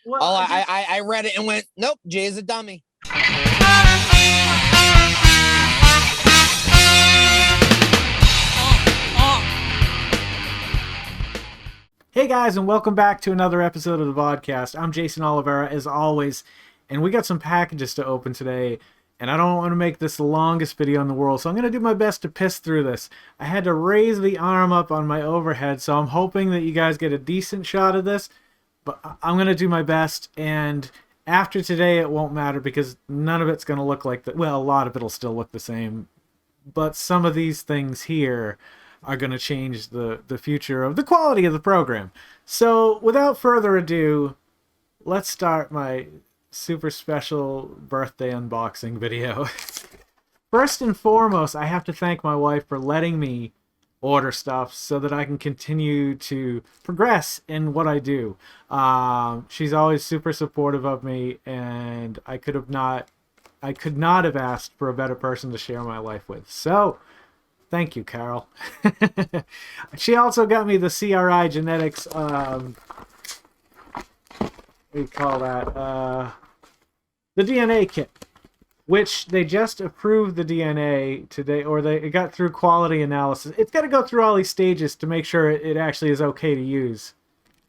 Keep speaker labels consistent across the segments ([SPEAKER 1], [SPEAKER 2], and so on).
[SPEAKER 1] Well,
[SPEAKER 2] Oh, I read it and went, nope, Jay's a dummy.
[SPEAKER 1] Hey guys, and welcome back to another episode of the Vodkast. I'm Jason Oliveira, as always, and we got some packages to open today, and I don't want to make this the longest video in the world, so I'm going to do my best to piss through this. I had to raise the arm up on my overhead, so I'm hoping that you guys get a decent shot of this, but I'm going to do my best, and after today it won't matter because none of it's going to look like that. Well, a lot of it'll still look the same, but some of these things here are going to change the future of the quality of the program. So without further ado, let's start my super special birthday unboxing video. First and foremost, I have to thank my wife for letting me order stuff so that I can continue to progress in what I do. She's always super supportive of me, and I could not have asked for a better person to share my life with. So thank you, Carol. She also got me the CRI Genetics, what do you call that? The DNA kit, which they just approved the DNA today, or it got through quality analysis. It's got to go through all these stages to make sure it actually is okay to use.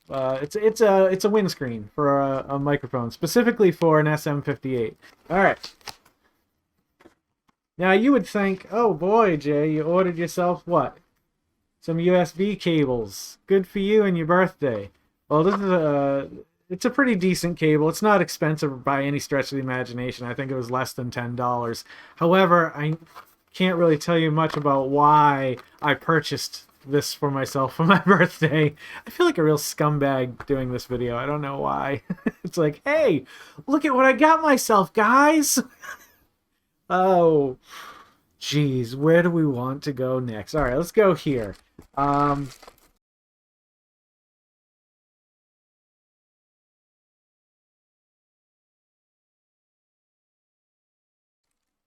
[SPEAKER 1] It's a windscreen for a microphone, specifically for an SM58. All right. Now, you would think, oh boy, Jay, you ordered yourself what? Some USB cables. Good for you and your birthday. Well, this is it's a pretty decent cable. It's not expensive by any stretch of the imagination. I think it was less than $10. However, I can't really tell you much about why I purchased this for myself for my birthday. I feel like a real scumbag doing this video. I don't know why. It's like, hey, look at what I got myself, guys. Oh, geez, where do we want to go next? All right, let's go here.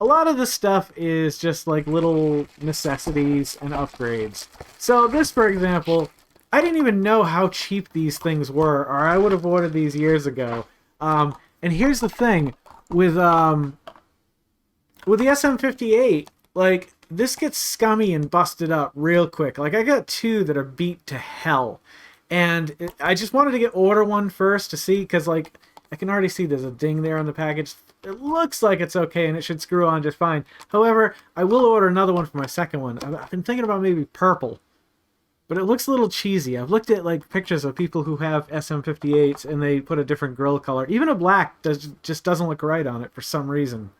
[SPEAKER 1] A lot of this stuff is just like little necessities and upgrades. So this, for example, I didn't even know how cheap these things were, or I would have ordered these years ago. And here's the thing, with the SM58, like, this gets scummy and busted up real quick. Like, I got two that are beat to hell. And I just wanted to order one first to see, because, like, I can already see there's a ding there on the package. It looks like it's okay, and it should screw on just fine. However, I will order another one for my second one. I've been thinking about maybe purple. But it looks a little cheesy. I've looked at, like, pictures of people who have SM58s, and they put a different grill color. Even a black just doesn't look right on it for some reason.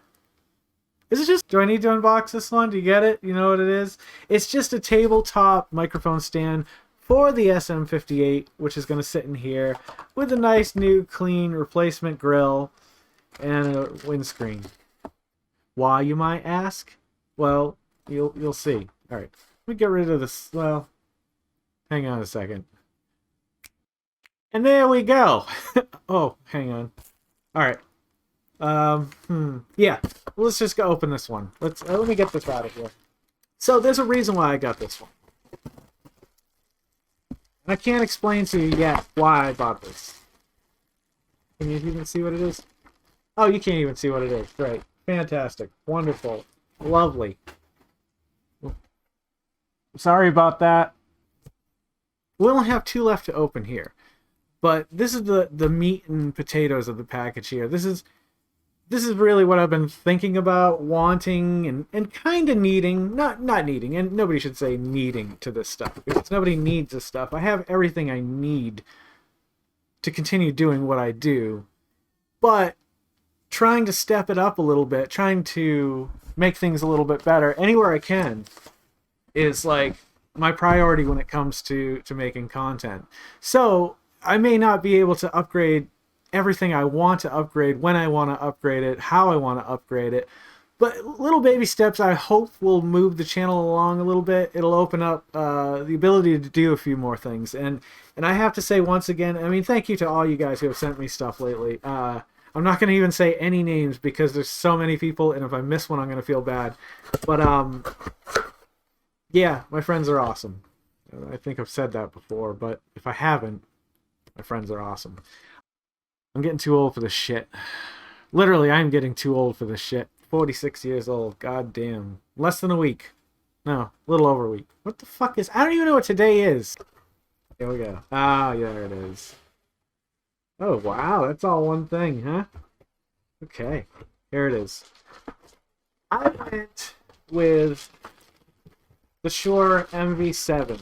[SPEAKER 1] Is it just... Do I need to unbox this one? Do you get it? You know what it is? It's just a tabletop microphone stand for the SM58, which is going to sit in here, with a nice new clean replacement grill and a windscreen. Why, you might ask? Well, you'll see. All right, let me get rid of this. Well, hang on a second. And there we go. Oh, hang on. All right. Yeah, let's just go open this one. Let me get this out of here. So there's a reason why I got this one. And I can't explain to you yet why I bought this. Can you even see what it is? Oh, you can't even see what it is. Great. Fantastic. Wonderful. Lovely. Sorry about that. We only have two left to open here. But this is the meat and potatoes of the package here. This is really what I've been thinking about, wanting, and kind of needing. Not needing, and nobody should say needing to this stuff, because nobody needs this stuff. I have everything I need to continue doing what I do, but trying to step it up a little bit, trying to make things a little bit better anywhere I can is, like, my priority when it comes to making content. So I may not be able to upgrade everything I want to upgrade, when I want to upgrade it, how I want to upgrade it. But little baby steps, I hope, will move the channel along a little bit. It'll open up the ability to do a few more things. And I have to say once again, I mean, thank you to all you guys who have sent me stuff lately. I'm not going to even say any names because there's so many people, and if I miss one, I'm going to feel bad. But, yeah, my friends are awesome. I think I've said that before, but if I haven't, my friends are awesome. I'm getting too old for this shit. Literally, I'm getting too old for this shit. 46 years old. God damn. Less than a week. No, a little over a week. What the fuck is... I don't even know what today is. Here we go. Ah, yeah, there it is. Oh, wow. That's all one thing, huh? Okay. Here it is. I went with the Shure MV7.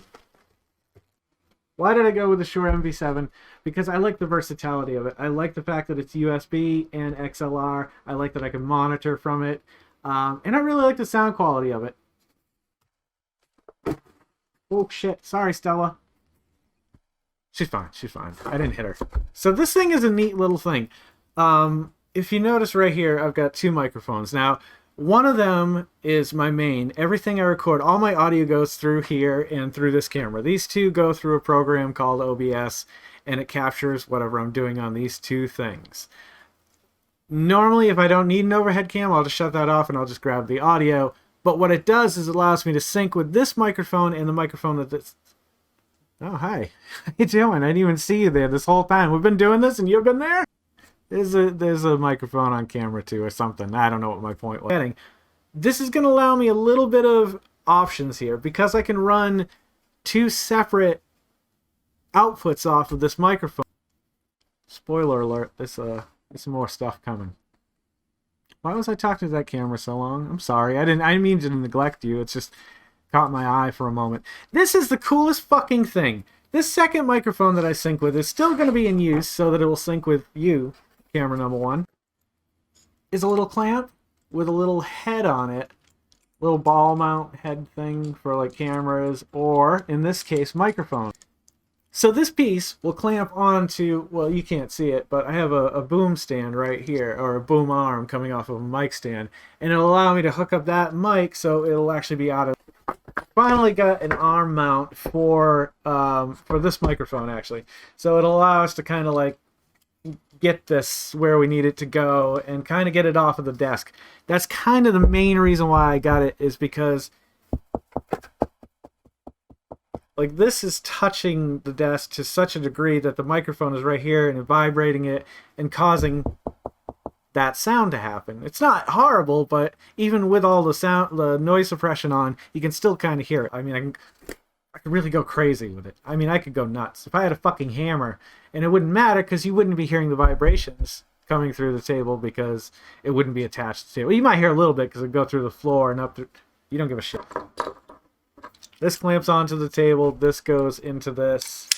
[SPEAKER 1] Why did I go with the Shure MV7? Because I like the versatility of it. I like the fact that it's USB and XLR. I like that I can monitor from it. And I really like the sound quality of it. Oh, shit. Sorry, Stella. She's fine. She's fine. I didn't hit her. So this thing is a neat little thing. If you notice right here, I've got two microphones. Now, one of them is my main. Everything I record, all my audio goes through here and through this camera. These two go through a program called OBS, and it captures whatever I'm doing on these two things. Normally, if I don't need an overhead cam, I'll just shut that off and I'll just grab the audio. But what it does is it allows me to sync with this microphone and the microphone that's... Oh, hi. How you doing? I didn't even see you there this whole time. We've been doing this and you've been there? There's a microphone on camera too or something. I don't know what my point was. This is going to allow me a little bit of options here because I can run two separate outputs off of this microphone. Spoiler alert, there's more stuff coming. Why was I talking to that camera so long? I'm sorry. I didn't mean to neglect you. It's just caught my eye for a moment. This is the coolest fucking thing. This second microphone that I sync with is still going to be in use so that it will sync with you, camera number one. Is a little clamp with a little head on it. Little ball mount head thing for like cameras or, in this case, microphone. So this piece will clamp onto, well, you can't see it, but I have a boom stand right here, or a boom arm coming off of a mic stand, and it'll allow me to hook up that mic so it'll actually be out of... Finally got an arm mount for this microphone, actually. So it'll allow us to kind of like get this where we need it to go and kind of get it off of the desk. That's kind of the main reason why I got it, is because like this is touching the desk to such a degree that the microphone is right here and vibrating it and causing that sound to happen. It's not horrible, but even with all the noise suppression on, you can still kind of hear it. I mean, I could really go crazy with it. I mean, I could go nuts. If I had a fucking hammer, and it wouldn't matter because you wouldn't be hearing the vibrations coming through the table because it wouldn't be attached to the table. You might hear a little bit because it'd go through the floor and up to... You don't give a shit. This clamps onto the table, this goes into this,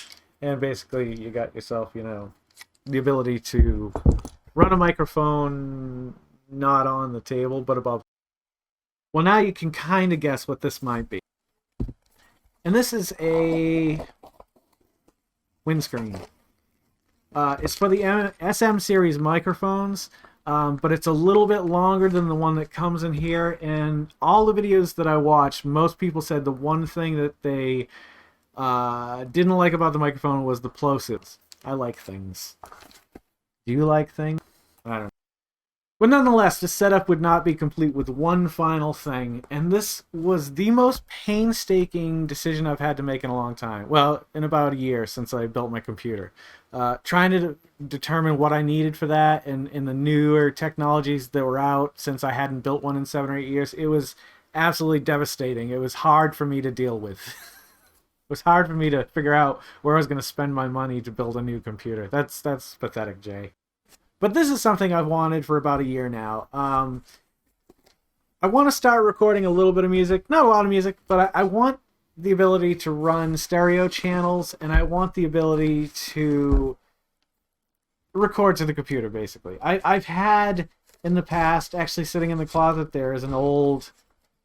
[SPEAKER 1] and basically you got yourself, you know, the ability to run a microphone not on the table, but above. Well, now you can kind of guess what this might be. And this is a windscreen. It's for the SM series microphones, but it's a little bit longer than the one that comes in here. And all the videos that I watched, most people said the one thing that they didn't like about the microphone was the plosives. I like things. Do you like things? I don't know. But nonetheless, the setup would not be complete with one final thing, and this was the most painstaking decision I've had to make in a long time. Well, in about a year since I built my computer. Trying to determine what I needed for that and the newer technologies that were out since I hadn't built one in 7 or 8 years, it was absolutely devastating. It was hard for me to deal with. It was hard for me to figure out where I was going to spend my money to build a new computer. That's pathetic, Jay. But this is something I've wanted for about a year now. I want to start recording a little bit of music. Not a lot of music, but I want the ability to run stereo channels, and I want the ability to record to the computer, basically. I've had, in the past, actually sitting in the closet there is an old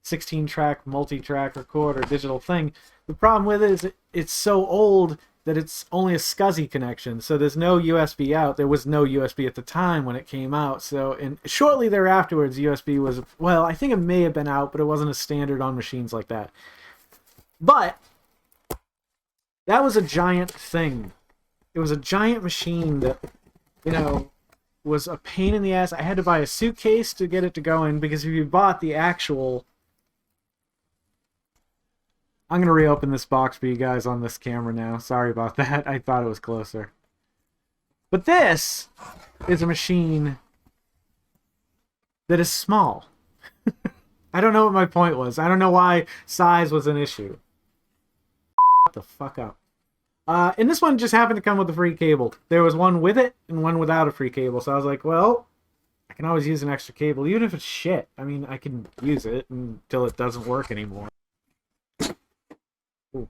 [SPEAKER 1] 16-track, multi-track recorder, digital thing. The problem with it is it's so old that it's only a SCSI connection, so there's no USB out. There was no USB at the time when it came out. So, and shortly thereafterwards, USB was, well, I think it may have been out, but it wasn't a standard on machines like that. But that was a giant thing. It was a giant machine that, you know, was a pain in the ass. I had to buy a suitcase to get it to go in, because if you bought the actual... I'm going to reopen this box for you guys on this camera now. Sorry about that. I thought it was closer. But this is a machine that is small. I don't know what my point was. I don't know why size was an issue. Shut the fuck up. And this one just happened to come with a free cable. There was one with it and one without a free cable. So I was like, well, I can always use an extra cable, even if it's shit. I mean, I can use it until it doesn't work anymore. Ooh.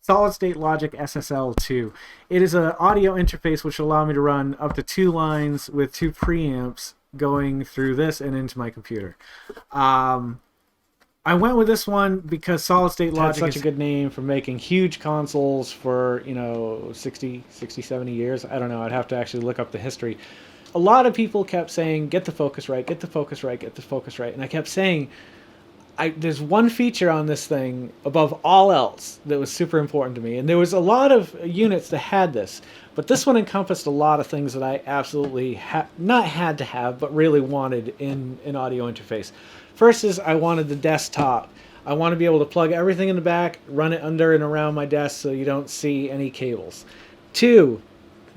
[SPEAKER 1] Solid State Logic SSL2. It is an audio interface which will allow me to run up to 2 lines with 2 preamps going through this and into my computer. I went with this one because Solid State Logic is such a good name for making huge consoles for, 60, 70 years. I don't know. I'd have to actually look up the history. A lot of people kept saying, get the focus right, get the focus right, get the focus right. And I kept saying, there's one feature on this thing above all else that was super important to me. And there was a lot of units that had this. But this one encompassed a lot of things that I absolutely not had to have, but really wanted in an audio interface. First is I wanted the desktop. I want to be able to plug everything in the back, run it under and around my desk so you don't see any cables. 2,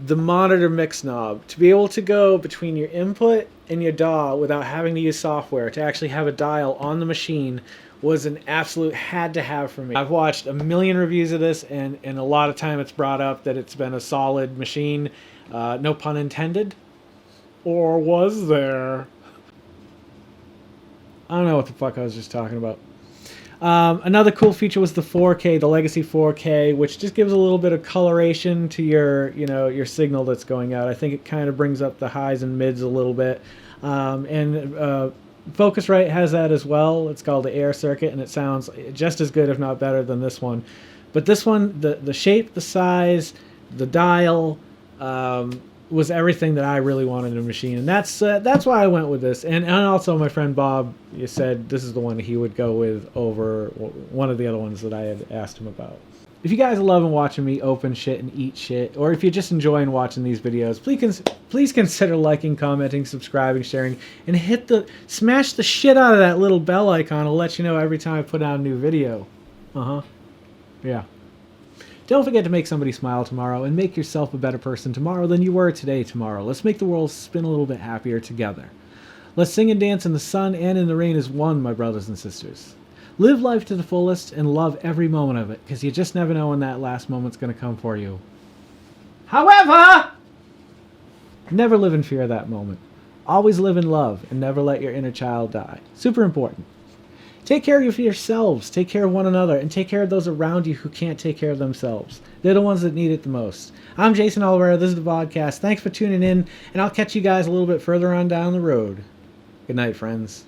[SPEAKER 1] the monitor mix knob. To be able to go between your input and your DAW without having to use software, to actually have a dial on the machine, was an absolute had to have for me. I've watched a million reviews of this, and a lot of time it's brought up that it's been a solid machine. No pun intended. Or was there? I don't know what the fuck I was just talking about. Another cool feature was the 4K, the Legacy 4K, which just gives a little bit of coloration to your signal that's going out. I think it kind of brings up the highs and mids a little bit. Focusrite has that as well. It's called the Air Circuit, and it sounds just as good, if not better, than this one. But this one, the shape, the size, the dial, was everything that I really wanted in a machine, and that's why I went with this. And also my friend Bob, you said this is the one he would go with over one of the other ones that I had asked him about. If you guys are loving watching me open shit and eat shit, or if you're just enjoying watching these videos, please consider liking, commenting, subscribing, sharing, and smash the shit out of that little bell icon. It'll let you know every time I put out a new video. Yeah. Don't forget to make somebody smile tomorrow, and make yourself a better person tomorrow than you were today tomorrow. Let's make the world spin a little bit happier together. Let's sing and dance in the sun and in the rain as one, my brothers and sisters. Live life to the fullest and love every moment of it, because you just never know when that last moment's going to come for you. However, never live in fear of that moment. Always live in love and never let your inner child die. Super important. Take care of yourselves, take care of one another, and take care of those around you who can't take care of themselves. They're the ones that need it the most. I'm Jason Oliveira, this is the Vodkast. Thanks for tuning in, and I'll catch you guys a little bit further on down the road. Good night, friends.